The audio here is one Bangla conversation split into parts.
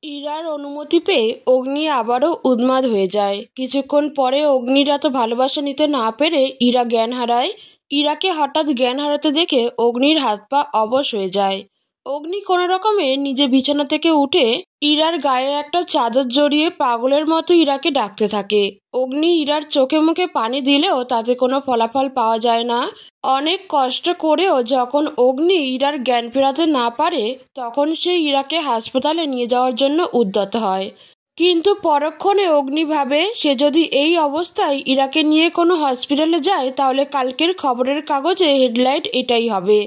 ইরার অনুমতি পেয়ে অগ্নি আবারও উন্মাদ হয়ে যায়। কিছুক্ষণ পরে অগ্নির এত ভালোবাসা নিতে না পেরে ইরা জ্ঞান হারায়। ইরাকে হঠাৎ জ্ঞান হারাতে দেখে অগ্নির হাত পা অবশ হয়ে যায়। অগ্নি কোনো রকমে নিজে বিছানা থেকে উঠে ইরার গায়ে একটা চাদর জড়িয়ে পাগলের মতো ইরাকে ডাকতে থাকে। অগ্নি ইরার চোখে মুখে পানি দিলেও তাতে কোনো ফলাফল পাওয়া যায় না। অনেক কষ্ট করেও যখন অগ্নি ইরার জ্ঞান ফেরাতে না পারে তখন সে ইরাকে হাসপাতালে নিয়ে যাওয়ার জন্য উদ্যত হয়। কিন্তু পরক্ষণে অগ্নি ভাবে সে যদি এই অবস্থায় ইরাকে নিয়ে কোনো হসপিটালে যায় তাহলে কালকের খবরের কাগজে হেডলাইট এটাই হবে।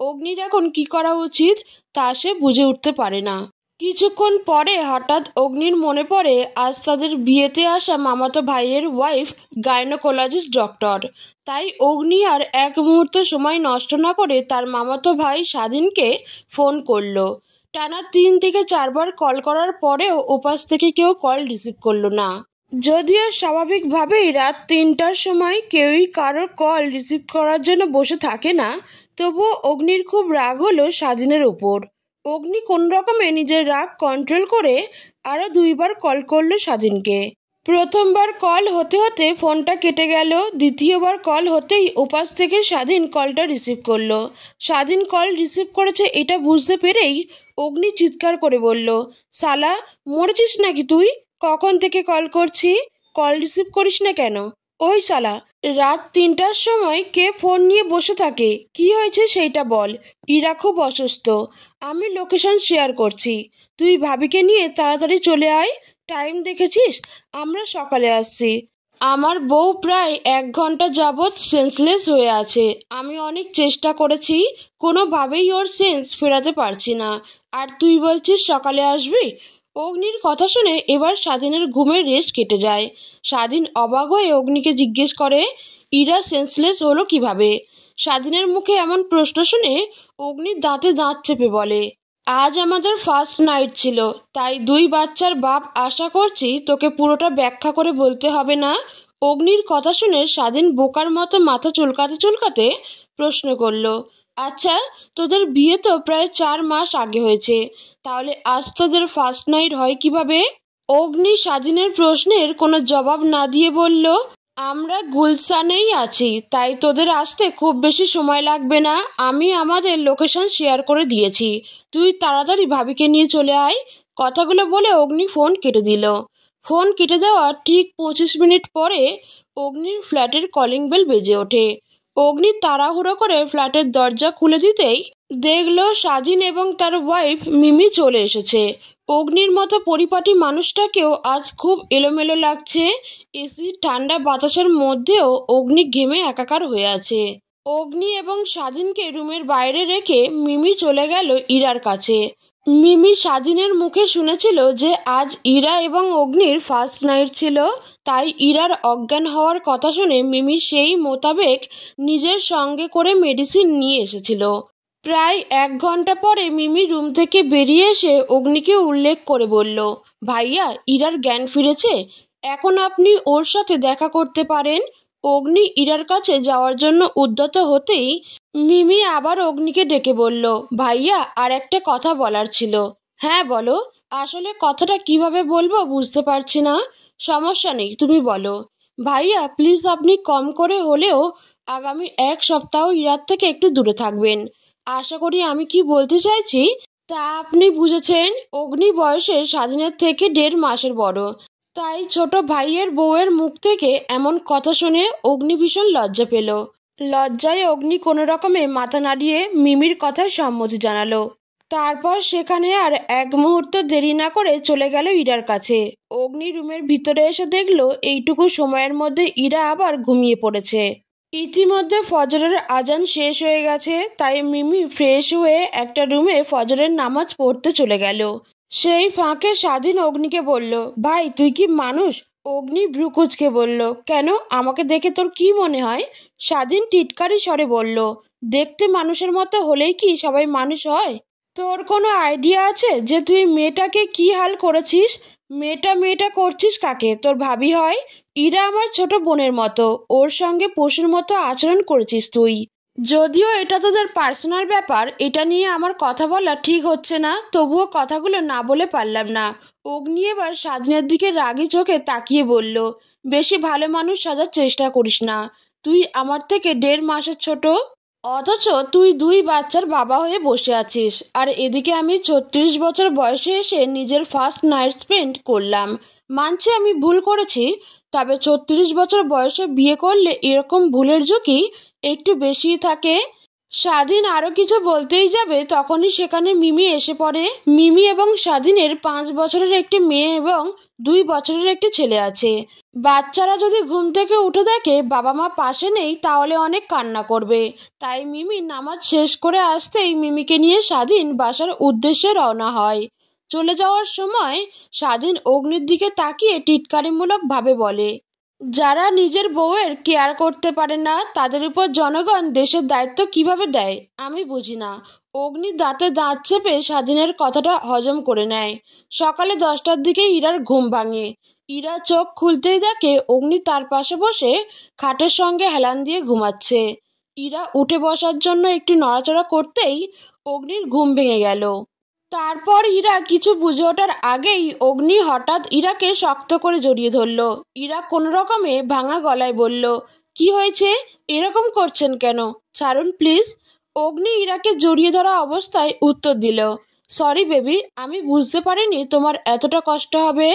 অগ্নির এখন কি করা উচিত তা সে বুঝে উঠতে পারে না। কিছুক্ষণ পরে হঠাৎ অগ্নির মনে পড়ে আজ তাদের বিয়েতে আসা মামাতো ভাইয়ের ওয়াইফ গাইনোকোলজিস্ট ডক্টর। তাই অগ্নি আর এক মুহূর্ত সময় নষ্ট না করে তার মামাতো ভাই স্বাধীনকে ফোন করলো। টানা 3 থেকে 4 বার কল করার পরেও ওপাশ থেকে কেউ কল রিসিভ করলো না। যদিও স্বাভাবিকভাবেই রাত 3টার সময় কেউই কারোর কল রিসিভ করার জন্য বসে থাকে না, তবুও অগ্নির খুব রাগ হলো স্বাধীনের উপর। অগ্নি কোন রকমে নিজের রাগ কন্ট্রোল করে আরও 2 বার কল করলো স্বাধীনকে। প্রথমবার কল হতে হতে ফোনটা কেটে গেল। দ্বিতীয়বার কল হতেই ওপাশ থেকে স্বাধীন কলটা রিসিভ করলো। স্বাধীন কল রিসিভ করেছে এটা বুঝতে পেরেই অগ্নি চিৎকার করে বলল, শালা মরেছিস নাকি তুই? কখন থেকে কল করছি, কল রিসিভ করিস না কেন? ওই শালা, রাত 3টার সময় কে ফোন নিয়ে বসে থাকে? কি হয়েছে সেইটা বল। ইরা খুব অসুস্থ, আমি লোকেশন শেয়ার করছি, তুই ভাবিকে নিয়ে তাড়াতাড়ি চলে আয়। টাইম দেখেছিস? আমরা সকালে আসছি। আমার বউ প্রায় 1 ঘন্টা যাবৎ সেন্সলেস হয়ে আছে। আমি অনেক চেষ্টা করেছি, কোনোভাবেই ওর সেন্স ফেরাতে পারছি না, আর তুই বলছিস সকালে আসবি? অগ্নির কথা শুনে এবার স্বাধীনের ঘুমের রেশ কেটে যায়। স্বাধীন অবাক হয়ে অগ্নিকে জিজ্ঞেস করে, ইরা সেন্সলেস হলো কিভাবে? স্বাধীনের মুখে এমন প্রশ্ন শুনে অগ্নির দাঁতে দাঁত চেপে বলে, আজ আমাদের ফার্স্ট নাইট ছিল, তাই 2 বাচ্চার বাপ আশা করছি তোকে পুরোটা ব্যাখ্যা করে বলতে হবে না। অগ্নির কথা শুনে স্বাধীন বোকার মতো মাথা চুলকাতে চুলকাতে প্রশ্ন করল, আচ্ছা তোদের বিয়ে তো প্রায় 4 মাস আগে হয়েছে, তাহলে আজ তোদের ফার্স্ট নাইট হয় কিভাবে? অগ্নি স্বাধীনের প্রশ্নের কোনো জবাব না দিয়ে বলল, আমরা গুলশানেই আছি, তাই তোদের আসতে খুব বেশি সময় লাগবে না। আমি আমাদের লোকেশন শেয়ার করে দিয়েছি, তুই তাড়াতাড়ি ভাবিকে নিয়ে চলে আয়। কথাগুলো বলে অগ্নি ফোন কেটে দিল। ফোন কেটে দেওয়ার ঠিক 25 মিনিট পরে অগ্নির ফ্ল্যাটের কলিং বেল বেজে ওঠে। অগ্নি তাড়াহুড়ো করে ফ্ল্যাটের দরজা খুলে দিতেই দেখলো স্বাধীন এবং তার ওয়াইফ মিমি চলে এসেছে। অগ্নির মতো পরিপাটি মানুষটাকেও আজ খুব এলোমেলো লাগছে। এসি ঠান্ডা বাতাসের মধ্যেও অগ্নি ঘেমে একাকার হয়ে আছে। অগ্নি এবং স্বাধীনকে রুমের বাইরে রেখে মিমি চলে গেল ইরার কাছে। মিমি স্বাধীনের মুখে শুনেছিল যে আজ ইরা এবং অগ্নির ফার্স্ট নাইট ছিল, তাই ইরার অজ্ঞান হওয়ার কথা শুনে মিমি সেই মোতাবেক নিজের সঙ্গে করে মেডিসিন নিয়ে এসেছিল। প্রায় 1 ঘন্টা পরে মিমি রুম থেকে বেরিয়ে এসে অগ্নিকে উল্লেখ করে বলল, ভাইয়া ইরার জ্ঞান ফিরেছে, এখন আপনি ওর সাথে দেখা করতে পারেন। অগ্নি ইরার কাছে যাওয়ার জন্য উদ্যত হতেই মিমি আবার অগ্নিকে ডেকে বলল, ভাইয়া আর একটা কথা বলার ছিল। হ্যাঁ বলো। আসলে কথাটা কিভাবে বলবো বুঝতে পারছি না। সমস্যা নেই, তুমি বলো। ভাইয়া প্লিজ আপনি কম করে হলেও আগামী 1 সপ্তাহ ইরার থেকে একটু দূরে থাকবেন। আশা করি আমি কি বলতে চাইছি তা আপনি বুঝেছেন। অগ্নি বয়সে স্বাধীনের থেকে 1.5 মাসের বড়, তাই ছোট ভাইয়ের বউয়ের মুখ থেকে এমন কথা শুনে অগ্নি ভীষণ লজ্জা পেল। লজ্জায় অগ্নি কোনো রকমে মাথা নাড়িয়ে মিমির কথায় সম্মতি জানালো। তারপর সেখানে আর 1 মুহূর্ত দেরি না করে চলে গেল ইরার কাছে। অগ্নি রুমের ভিতরে এসে দেখলো এইটুকু সময়ের মধ্যে ইরা আবার ঘুমিয়ে পড়েছে। ইতিমধ্যে ফজরের আজান শেষ হয়ে গেছে, তাই মিমি ফ্রেশ হয়ে একটা রুমে ফজরের নামাজ পড়তে চলে গেল। সেই ফাঁকে স্বাধীন অগ্নিকে বলল, ভাই তুই কি মানুষ? অগ্নি ভ্রুকুচকে বলল, কেন, আমাকে দেখে তোর কি মনে হয়? স্বাধীন টিটকারি স্বরে বলল, দেখতে মানুষের মতো হলেই কি সবাই মানুষ হয়? তোর কোনো আইডিয়া আছে যে তুই মেয়েটাকে কি হাল করেছিস? মেয়েটা করছিস কাকে? তোর ভাবি হয়? ইরা আমার ছোট বোনের মতো, ওর সঙ্গে পশুর মতো আচরণ করেছিস তুই। যদিও এটা তোদের পার্সোনাল ব্যাপার, এটা নিয়ে আমার কথা বলা ঠিক হচ্ছে না, তবুও কথাগুলো না বলে পারলাম না। অগ্নি এবার স্বাধীনের দিকে রাগী চোখে তাকিয়ে বলল, বেশি ভালো মানুষ সাজার চেষ্টা করিস না। তুই আমার থেকে 1.5 মাসের ছোট, অথচ তুই 2 বাচ্চার বাবা হয়ে বসে আছিস। আর এদিকে আমি 36 বছর বয়সে এসে নিজের ফার্স্ট নাইট স্পেন্ড করলাম। মানছি আমি ভুল করেছি, তবে 36 বছর বয়সে বিয়ে করলে এরকম ভুলের ঝুঁকি একটু বেশিই থাকে। স্বাধীন আরও কিছু বলতেই যাবে, তখনই সেখানে মিমি এসে পড়ে। মিমি এবং স্বাধীনের 5 বছরের একটি মেয়ে এবং 2 বছরের একটি ছেলে আছে। বাচ্চারা যদি ঘুম থেকে উঠে দেখে বাবা মা পাশে নেই তাহলে অনেক কান্না করবে। তাই মিমি নামাজ শেষ করে আসতেই মিমিকে নিয়ে স্বাধীন বাসার উদ্দেশ্যে রওনা হয়। চলে যাওয়ার সময় স্বাধীন অগ্নির দিকে তাকিয়ে টিটকারিমূলক ভাবে বলে, যারা নিজের বউয়ের কেয়ার করতে পারে না তাদের উপর জনগণ দেশের দায়িত্ব কিভাবে দেয় আমি বুঝি না। অগ্নি দাঁতে দাঁত চেপে স্বাধীনের কথাটা হজম করে নেয়। সকালে 10টার দিকে ইরার ঘুম ভাঙে। ইরা চোখ খুলতেই দেখে অগ্নি তার পাশে বসে খাটের সঙ্গে হেলান দিয়ে ঘুমাচ্ছে। ইরা উঠে বসার জন্য একটু নড়াচড়া করতেই অগ্নির ঘুম ভেঙে গেল। তারপর ইরা কিছু বুঝে ওঠার আগেই অগ্নি হঠাৎ ইরাকে শক্ত করে জড়িয়ে ধরল। ইরা কোনো রকমে ভাঙা গলায় বলল, কি হয়েছে, এরকম করছেন কেন, ছাড়ুন প্লিজ। অগ্নি ইরাকে জড়িয়ে ধরা অবস্থায় উত্তর দিল, সরি বেবি, আমি বুঝতে পারিনি তোমার এতটা কষ্ট হবে।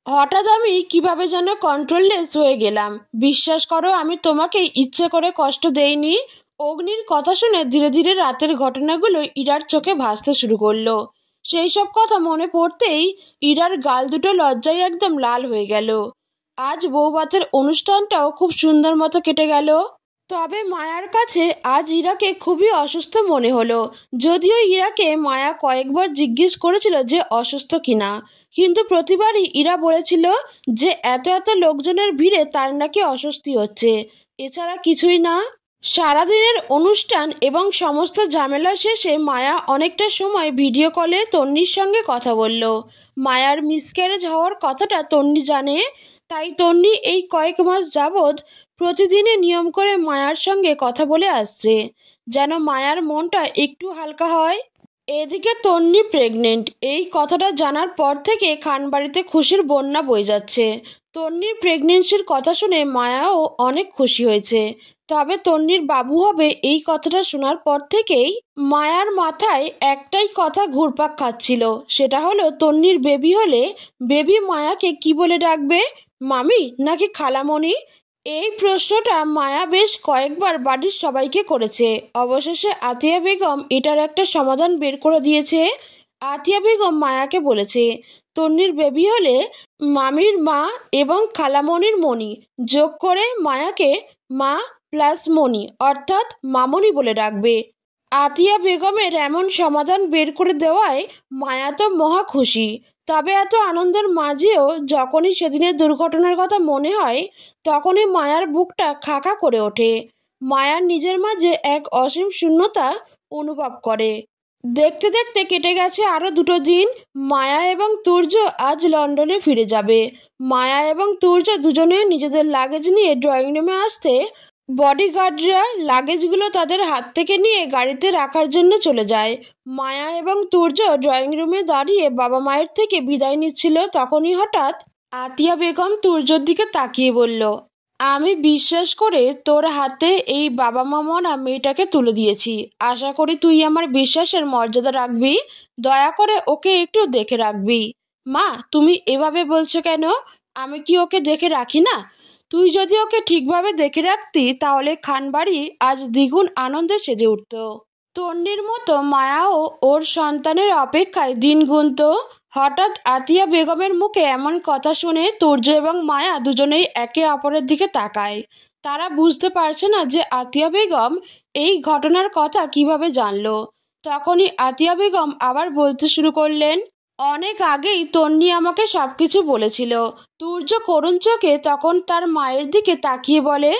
হঠাৎ আমি কিভাবে যেন কন্ট্রোললেস হয়ে গেলাম। বিশ্বাস করো আমি তোমাকে ইচ্ছে করে কষ্ট দেইনি। অগ্নির কথা শুনে ধীরে ধীরে রাতের ঘটনাগুলো ইরার চোখে ভাসতে শুরু করলো। সেই সব কথা মনে পড়তেই ইরার গাল দুটো লজ্জায় একদম লাল হয়ে গেল। আজ বউভাতের অনুষ্ঠানটাও খুব সুন্দর মতো কেটে গেল। তবে মায়ার কাছে আজ ইরাকে খুবই অসুস্থ মনে হলো। যদিও ইরাকে মায়া কয়েকবার জিজ্ঞেস করেছিল যে অসুস্থ কিনা, কিন্তু প্রতিবারই ইরা বলেছিল যে এত এত লোকজনের ভিড়ে তার নাকি অস্বস্তি হচ্ছে, এছাড়া কিছুই না। সারাদিনের অনুষ্ঠান এবং সমস্ত ঝামেলা শেষে মায়া অনেকটা সময় ভিডিও কলে তন্নির সঙ্গে কথা বলল। মায়ার মিসক্যারেজ হওয়ার কথাটা তন্নি জানে, তাই তন্নি এই কয়েক মাস যাবৎ প্রতিদিনই নিয়ম করে মায়ার সঙ্গে কথা বলে আসছে, যেন মায়ার মনটা একটু হালকা হয়। এদিকে তন্নি প্রেগনেন্ট, এই কথাটা জানার পর থেকে খানবাড়িতে খুশির বন্যা বয়ে যাচ্ছে। তন্নির প্রেগনেন্সির কথা শুনে মায়াও অনেক খুশি হয়েছে। তবে তন্নির বাবু হবে এই কথাটা শোনার পর থেকেই মায়ার মাথায় একটাই কথা ঘুরপাক খাচ্ছিল, সেটা হলো তন্নির বেবি হলে বেবি মায়াকে কি বলে ডাকবে, মামি নাকি খালামণি? এই প্রশ্নটা মায়া বেশ কয়েকবার বাড়ির সবাইকে করেছে। অবশেষে আতিয়া বেগম এটার একটা সমাধান বের করে দিয়েছে। আতিয়া বেগম মায়াকে বলেছে, তন্নির বেবি হলে মামির মা এবং খালামণির মণি যোগ করে মায়াকে মা প্লাস মণি অর্থাৎ মামনি বলে ডাকবে। আতিয়া বেগমের এমন সমাধান বের করে দেওয়ায় মায়া তো মহা খুশি। তবে এত আনন্দের মাঝেও যখনই সেদিনের দুর্ঘটনার কথা মনে হয় তখনই মায়ার বুকটা খাকা করে ওঠে। মায়ার নিজের মাঝে এক অসীম শূন্যতা অনুভব করে। দেখতে দেখতে কেটে গেছে আরও 2 দিন। মায়া এবং তুর্য আজ লন্ডনে ফিরে যাবে। মায়া এবং তুর্য দুজনে নিজেদের লাগেজ নিয়ে ড্রয়িং রুমে আসতে বডিগার্ডরা লাগেজগুলো তাদের হাত থেকে নিয়ে গাড়িতে রাখার জন্য চলে যায়। মায়া এবং তুর্য ড্রয়িং রুমে দাঁড়িয়ে বাবা মায়ের থেকে বিদায় নিচ্ছিল, তখনই হঠাৎ আতিয়া বেগম তুর্যর দিকে তাকিয়ে বলল, আমি বিশ্বাস করে তোর হাতে এই বাবা মা মরা মেয়েটাকে তুলে দিয়েছি। আশা করি তুই আমার বিশ্বাসের মর্যাদা রাখবি। দয়া করে ওকে একটু দেখে রাখবি। মা, তুমি এভাবে বলছো কেন? আমি কি ওকে দেখে রাখি না? তুই যদি ওকে ঠিকভাবে দেখে রাখতি তাহলে খানবাড়ি আজ দ্বিগুণ আনন্দে সেজে উঠত। তন্নির মতো মায়াও ওর সন্তানের অপেক্ষায় দিন গুনত। হঠাৎ আতিয়া বেগমের মুখে এমন কথা শুনে তুর্য এবং মায়া দুজনেই একে অপরের দিকে তাকায়। তারা বুঝতে পারছে না যে আতিয়া বেগম এই ঘটনার কথা কিভাবে জানলো। তখনই আতিয়া বেগম আবার বলতে শুরু করলেন, অনেক আগেই তন্নি আমাকে সবকিছু বলেছিল। তুর্য করুণ চোখে তখন তার মায়ের দিকে তাকিয়ে বলে,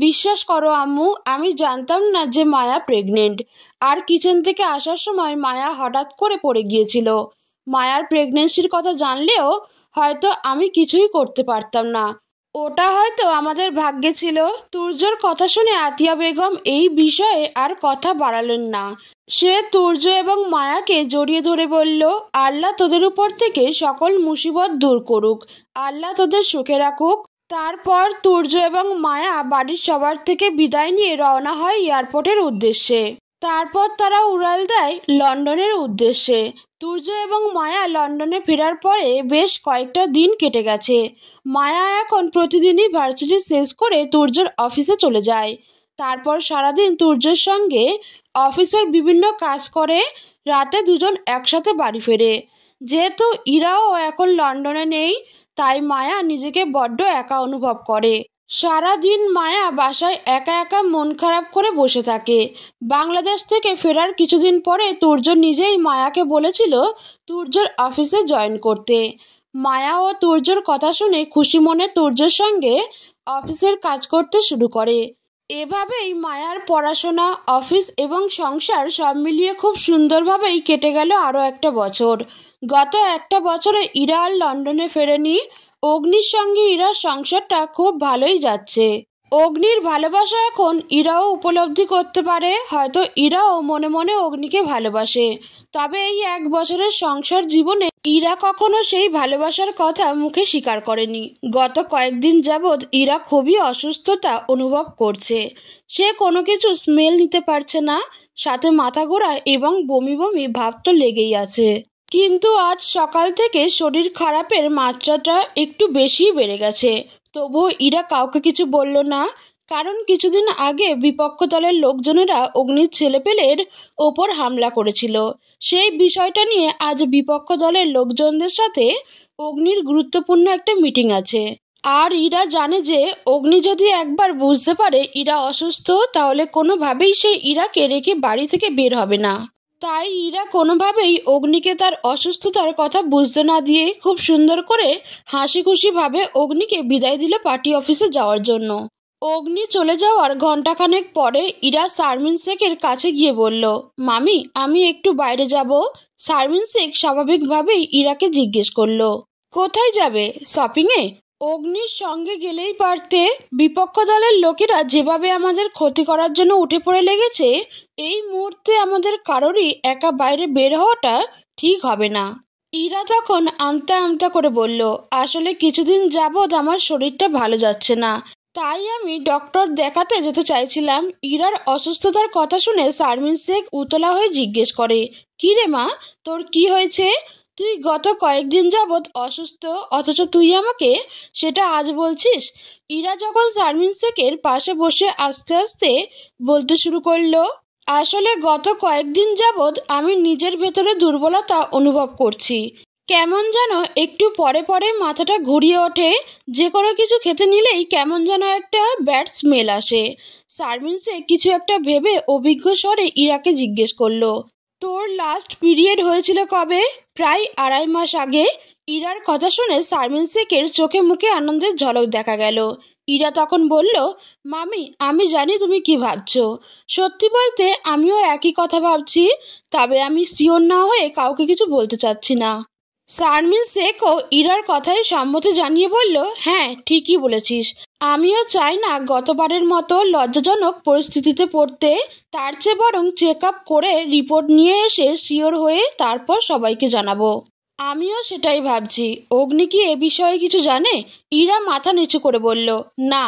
বিশ্বাস করো আম্মু, আমি জানতাম না যে মায়া প্রেগনেন্ট। আর কিচেন থেকে আসার সময় মায়া হঠাৎ করে পড়ে গিয়েছিল। মায়ার প্রেগনেন্সির কথা জানলেও হয়তো আমি কিছুই করতে পারতাম না। ওটা হয়তো আমাদের ভাগ্যে ছিল। তুর্যর কথা শুনে আতিয়া বেগম এই বিষয়ে আর কথা বাড়ালেন না। সে তুর্য এবং মায়াকে জড়িয়ে ধরে বলল, আল্লাহ তোদের উপর থেকে সকল মুসিবত দূর করুক, আল্লাহ তোদের সুখে রাখুক। তারপর তুর্য এবং মায়া বাড়ির সবার থেকে বিদায় নিয়ে রওনা হয় এয়ারপোর্টের উদ্দেশ্যে। তারপর তারা উড়াল দেয় লন্ডনের উদ্দেশ্যে। তুর্য এবং মায়া লন্ডনে ফেরার পরে বেশ কয়েকটা দিন কেটে গেছে। মায়া এখন প্রতিদিনই ভার্সিটি শেষ করে তুর্যর অফিসে চলে যায়। তারপর সারাদিন তুর্যের সঙ্গে অফিসের বিভিন্ন কাজ করে রাতে দুজন একসাথে বাড়ি ফেরে। যেহেতু ইরাও এখন লন্ডনে নেই, তাই মায়া নিজেকে বড্ড একা অনুভব করে। সারাদিন মায়া বাসায় একা একা মন খারাপ করে বসে থাকে। বাংলাদেশ থেকে ফেরার কিছুদিন পরে তুর্য নিজেই মায়াকে বলেছিল তুর্যর অফিসে জয়েন করতে। মায়া ও তুর্যর কথা শুনে খুশি মনে তুর্যর সঙ্গে অফিসের কাজ করতে শুরু করে। এভাবেই মায়ার পড়াশোনা, অফিস এবং সংসার সব মিলিয়ে খুব সুন্দরভাবেই কেটে গেল আরও একটা বছর। গত একটা বছরে ইরা আর লন্ডনে ফেরেনি। অগ্নির সঙ্গে ইরার সংসারটা খুব ভালোই যাচ্ছে। অগ্নির ভালোবাসা এখন ইরাও উপলব্ধি করতে পারে। হয়তো ইরাও মনে মনে অগ্নিকে ভালোবাসে, তবে এই এক বছরের সংসার জীবনে ইরা কখনো সেই ভালোবাসার কথা মুখে স্বীকার করেনি। গত কয়েকদিন যাবৎ ইরা খুবই অসুস্থতা অনুভব করছে। সে কোনো কিছু স্মেল নিতে পারছে না, সাথে মাথা ঘোরা এবং বমি বমি ভাব তো লেগেই আছে। কিন্তু আজ সকাল থেকে শরীর খারাপের মাত্রাটা একটু বেশিই বেড়ে গেছে। তবুও ইরা কাউকে কিছু বলল না, কারণ কিছুদিন আগে বিপক্ষ দলের লোকজনেরা অগ্নির ছেলেপেলের ওপর হামলা করেছিল। সেই বিষয়টা নিয়ে আজ বিপক্ষ দলের লোকজনদের সাথে অগ্নির গুরুত্বপূর্ণ একটা মিটিং আছে। আর ইরা জানে যে অগ্নি যদি একবার বুঝতে পারে ইরা অসুস্থ, তাহলে কোনোভাবেই সে ইরাকে রেখে বাড়ি থেকে বের হবে না। তাই ইরা কোনোভাবেই অগ্নিকে তার অসুস্থতার কথা বুঝতে না দিয়ে খুব সুন্দর করে হাসি খুশিভাবে অগ্নিকে বিদায় দিল পার্টি অফিসে যাওয়ার জন্য। অগ্নি চলে যাওয়ার ঘণ্টাখানেক পরে ইরা শারমিন শেখের কাছে গিয়ে বলল, মামি আমি একটু বাইরে যাব। শারমিন শেখ স্বাভাবিকভাবেই ইরাকে জিজ্ঞেস করলো, কোথায় যাবে, শপিংয়ে? অগ্নির সঙ্গে গেলেই পারতে। বিপক্ষ দলের লোকেরা যেভাবে আমাদের ক্ষতি করার জন্য উঠে পড়ে লেগেছে, এই মুহূর্তে আমাদের কারোরই একা বাইরে বের হওয়াটা ঠিক হবে না। ইরা তখন আমতা আমতা করে বলল, আসলে কিছুদিন যাবৎ আমার শরীরটা ভালো যাচ্ছে না, তাই আমি ডক্টর দেখাতে যেতে চাইছিলাম। ইরার অসুস্থতার কথা শুনে শারমিন শেখ উতলা হয়ে জিজ্ঞেস করে, কী রে মা, তোর কি হয়েছে? তুই গত কয়েকদিন যাবৎ অসুস্থ, অথচ তুই আমাকে সেটা আজ বলছিস? ইরা যখন শারমিন শেখের পাশে বসে আস্তে আস্তে বলতে শুরু করলো, আসলে গত কয়েকদিন যাবৎ আমি নিজের ভেতরে দুর্বলতা অনুভব করছি। কেমন যেন একটু পরে পরে মাথাটা ঘুরিয়ে ওঠে, যে কোনো কিছু খেতে নিলেই কেমন যেন একটা ব্যাড স্মেল আসে। শারমিন শেখ কিছু একটা ভেবে অভিজ্ঞ স্বরে ইরাকে জিজ্ঞেস করলো, তোর লাস্ট পিরিয়ড হয়েছিল কবে? প্রায় 2.5 মাস আগে। ইরার কথা শুনে শারমিন শেখের চোখে মুখে আনন্দের ঝলক দেখা গেল। ইরা তখন বলল, মামি আমি জানি তুমি কি ভাবছো। সত্যি বলতে আমিও একই কথা ভাবছি, তবে আমি শিওর না হয়ে কাউকে কিছু বলতে চাচ্ছি না। শারমিন শেখও ইরার কথায় সম্মতি জানিয়ে বলল, হ্যাঁ ঠিকই বলেছিস, আমিও চাই না গতবারের মতো লজ্জাজনক পরিস্থিতিতে পড়তে। তার চেয়ে বরং চেক আপ করে রিপোর্ট নিয়ে এসে শিওর হয়ে তারপর সবাইকে জানাবো। আমিও সেটাই ভাবছি। অগ্নি কি এ বিষয়ে কিছু জানে? ইরা মাথা নিচু করে বলল, না,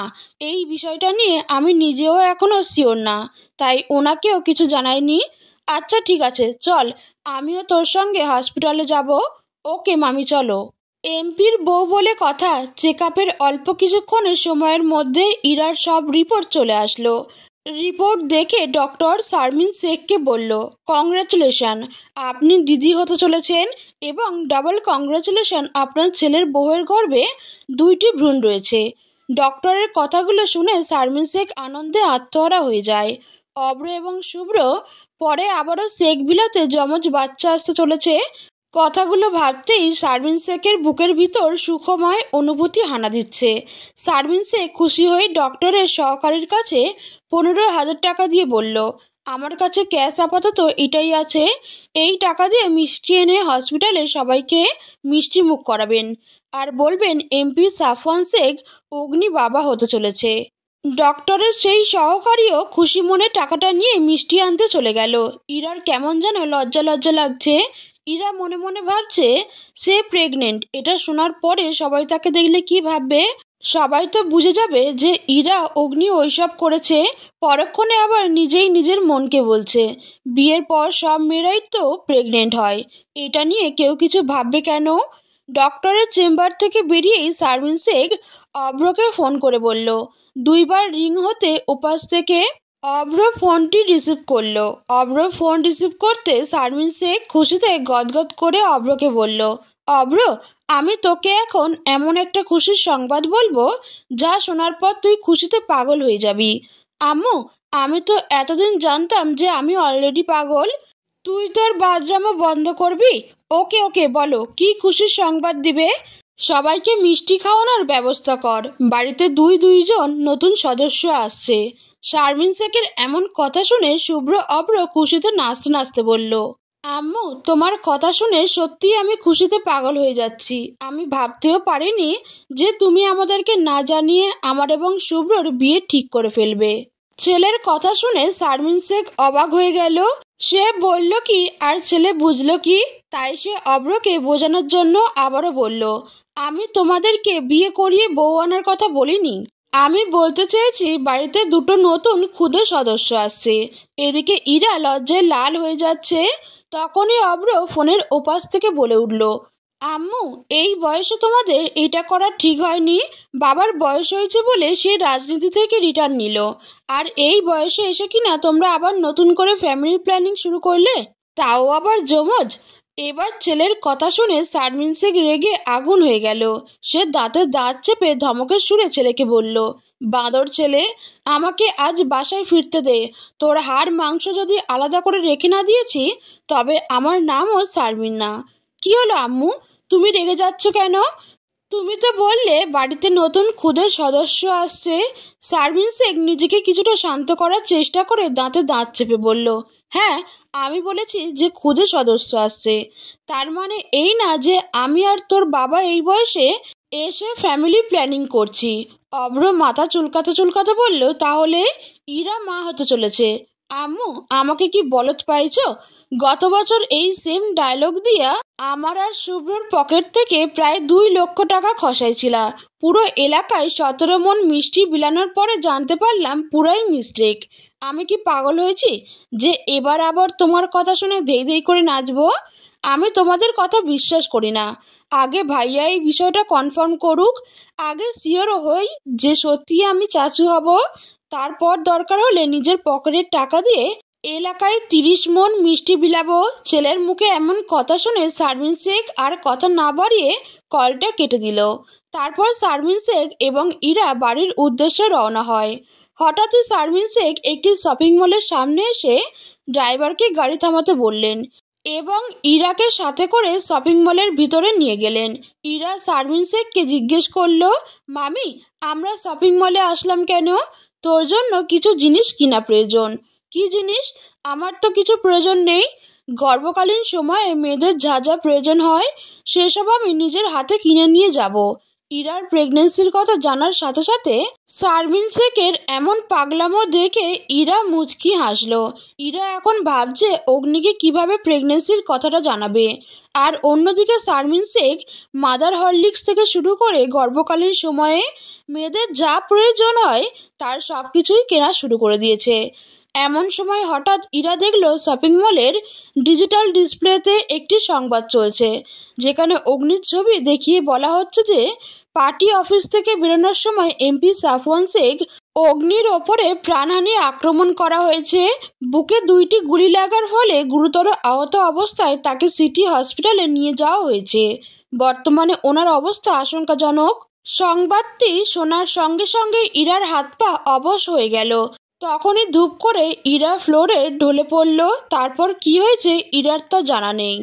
এই বিষয়টা নিয়ে আমি নিজেও এখনও শিওর না, তাই ওনাকেও কিছু জানাইনি। আচ্ছা ঠিক আছে, চল আমিও তোর সঙ্গে হসপিটালে যাব। ওকে মামি চলো। এমপির বউ বলে কথা, চেক আপের অল্প কিছুক্ষণের সময়ের মধ্যে ইরার সব রিপোর্ট চলে আসলো। রিপোর্ট দেখে ডক্টর শারমিন শেখকে বলল, কংগ্রাচুলেশন, আপনি দিদি হতে চলেছেন, এবং ডাবল কংগ্রাচুলেশন, আপনার ছেলের বউয়ের গর্ভে 2টি ভ্রূণ রয়েছে। ডক্টরের কথাগুলো শুনে শারমিন শেখ আনন্দে আত্মহারা হয়ে যায়। অব্র এবং শুভ্র পরে আবারও শেখ বিলাতে যমজ বাচ্চা আসতে চলেছে। কথাগুলো ভাবতেই শারমিন শেখের বুকের ভিতর সুখময় অনুভূতি হানা দিচ্ছে। শারমিন শেখ খুশি হয়ে ডক্টরের সহকারীর কাছে 15,000 টাকা দিয়ে বলল, আমার কাছে ক্যাশ আপাতত এটাই আছে। এই টাকা দিয়ে মিষ্টি এনে হসপিটালে সবাইকে মিষ্টি মুখ করাবেন আর বলবেন এমপি সাফওয়ান শেখ অগ্নি বাবা হতে চলেছে। ডক্টরের সেই সহকারীও খুশি মনে টাকাটা নিয়ে মিষ্টি আনতে চলে গেল। ইরার কেমন যেন লজ্জা লজ্জা লাগছে। ইরা মনে মনে ভাবছে সে প্রেগনেন্ট। এটা শোনার পরে সবাই তাকে দেখলে কি ভাববে? সবাই তো বুঝে যাবে যে ইরা অগ্নি ওইসব করেছে। পরক্ষণে আবার নিজেই নিজের মনকে বলছে বিয়ের পর সব মেয়েরাই তো প্রেগনেন্ট হয়, এটা নিয়ে কেউ কিছু ভাববে কেন? ডক্টরের চেম্বার থেকে বেরিয়েই শারমিন শেখ অভ্রকে ফোন করে বলল। দুইবার রিং হতে ওপাশ থেকে অভ্র ফোনটি রিসিভ করলো। অভ্র ফোন রিসিভ করতে শারমিন শেখ খুশিতে গদগদ করে অভ্রকে বলল, অভ্র, আমি তোকে এখন এমন একটা খুশির সংবাদ বলবো যা শোনার পর তুই খুশিতে পাগল হয়ে যাবি। আম্মু, আমি তো এতদিন জানতাম যে আমি অলরেডি পাগল। তুই তোর বাদরামো বন্ধ করবি? ওকে ওকে, বলো কি খুশির সংবাদ দিবে? সবাইকে মিষ্টি খাওয়ানোর ব্যবস্থা কর, বাড়িতে দুইজন নতুন সদস্য আসছে। শারমিন শেখের এমন কথা শুনে শুভ্র অভ্র খুশিতে নাচতে নাচতে বলল, আম্মু, তোমার কথা শুনে সত্যি আমি খুশিতে পাগল হয়ে যাচ্ছি। আমি ভাবতেও পারিনি যে তুমি আমাদেরকে না জানিয়ে আমার এবং শুভ্রর বিয়ে ঠিক করে ফেলবে। ছেলের কথা শুনে শারমিন শেখ অবাক হয়ে গেল। সে বলল কি আর ছেলে বুঝলো কি? তাই সে অভ্রকে বোঝানোর জন্য আবারও বলল, আমি তোমাদেরকে বিয়ে করিয়ে বউ আনার কথা বলিনি। আমি বলতে চেয়েছি বাড়িতে দুটো নতুন ক্ষুদে সদস্য আসছে। এদিকে ইরা লজ্জায় লাল হয়ে যাচ্ছে। তখনই অভ্র ফোনের ওপাশ থেকে বলে উঠল, আম্মু, এই বয়সে তোমাদের এটা করা ঠিক হয়নি। বাবার বয়স হয়েছে বলে সে রাজনীতি থেকে রিটার্ন নিল, আর এই বয়সে এসে কিনা তোমরা আবার নতুন করে ফ্যামিলি প্ল্যানিং শুরু করলে, তাও আবার জমজ। এবার ছেলের কথা শুনে শারমিন শেখ রেগে আগুন হয়ে গেল। সে দাঁতে দাঁত চেপে ধমকের সুরে ছেলেকে বলল, বাঁদর ছেলে, আমাকে আজ বাসায় ফিরতে দে। তোর হাড় মাংস যদি আলাদা করে রেখে না দিয়েছি তবে আমার নামও শারমিন না। কি হলো আম্মু, তুমি রেগে যাচ্ছ কেন? তুমি তো বললে বাড়িতে নতুন ক্ষুদে সদস্য আসছে। শারমিন শেখ নিজেকে কিছুটা শান্ত করার চেষ্টা করে দাঁতে দাঁত চেপে বলল, হ্যাঁ, আমি বলেছি যে ক্ষুদে সদস্য আসছে। তার মানে এই না যে আমি আর তোর বাবা এই বয়সে এসে ফ্যামিলি প্ল্যানিং করছি। অভ্র মাথা চুলকাতে চুলকাতে বলল, তাহলে ইরা মা হতে চলেছে। আম্মু, আমাকে কি বলদ পাইছো? গত বছর এই সেম ডায়লগ দিয়া আমার আর শুভ্রর পকেট থেকে প্রায় 2 লক্ষ টাকা খসাইছিলা। পুরো এলাকায় 17 মন মিষ্টি বিলানোর পরে জানতে পারলাম পুরাই মিস্টেক। আমি কি পাগল হয়েছি যে এবার আবার তোমার কথা শুনে ধেই ধেই করে নাচবো? আমি তোমাদের কথা বিশ্বাস করি না। আগে ভাইয়া এই বিষয়টা কনফার্ম করুক, আগে শিওর হই যে সত্যি আমি চাচু হব। তারপর দরকার হলে নিজের পকেটের টাকা দিয়ে এলাকায় 30 মন মিষ্টি বিলাবো। ছেলের মুখে এমন কথা শুনে শারমিন শেখ আর কথা না বাড়িয়ে কলটা কেটে দিল। তারপর শারমিন শেখ এবং ইরা বাড়ির উদ্দেশ্যে রওনা হয়। হঠাৎই শারমিন শেখ একটি শপিং মলের সামনে এসে ড্রাইভারকে গাড়ি থামাতে বললেন এবং ইরাকে সাথে করে শপিং মলের ভিতরে নিয়ে গেলেন। ইরা শারমিন শেখকে জিজ্ঞেস করলো, মামি, আমরা শপিং মলে আসলাম কেন? তোর জন্য কিছু জিনিস কিনা প্রয়োজন। কি জিনিস? আমার তো কিছু প্রয়োজন নেই। গর্ভকালীন সময়ে মেয়েদের যা যা প্রয়োজন হয় সেসব আমি নিজের হাতে কিনে নিয়ে যাব। ইরার প্রেগনেন্সির কথা জানার সাথে সাথে শারমিন শেখের এমন পাগলামো দেখে ইরা মুচকি হাসলো। ইরা এখন ভাবছে অগ্নিকে কিভাবে প্রেগনেন্সির কথাটা জানাবে। আর অন্যদিকে শারমিন শেখ মাদার হরলিক্স থেকে শুরু করে গর্ভকালীন সময়ে মেয়েদের যা প্রয়োজন হয় তার সব কিছুই কেনা শুরু করে দিয়েছে। এমন সময় হঠাৎ ইরা দেখলো শপিং মলের ডিজিটাল ডিসপ্লেতে একটি সংবাদ চলছে, যেখানে অগ্নির ছবি দেখিয়ে বলা হচ্ছে যে পার্টি অফিস থেকে বেরোনোর সময় এমপি সাফওয়ান শেখ অগ্নির ওপরে প্রাণহানি আক্রমণ করা হয়েছে। বুকে 2টি গুলি লাগার ফলে গুরুতর আহত অবস্থায় তাকে সিটি হসপিটালে নিয়ে যাওয়া হয়েছে। বর্তমানে ওনার অবস্থা আশঙ্কাজনক। সংবাদটি শোনার সঙ্গে সঙ্গে ইরার হাত পা অবশ হয়ে গেল। তখনই ধূপ করে ইরা ফ্লোরে ঢলে পড়ল। তারপর কি হয়েছে ইরার তা জানা নেই।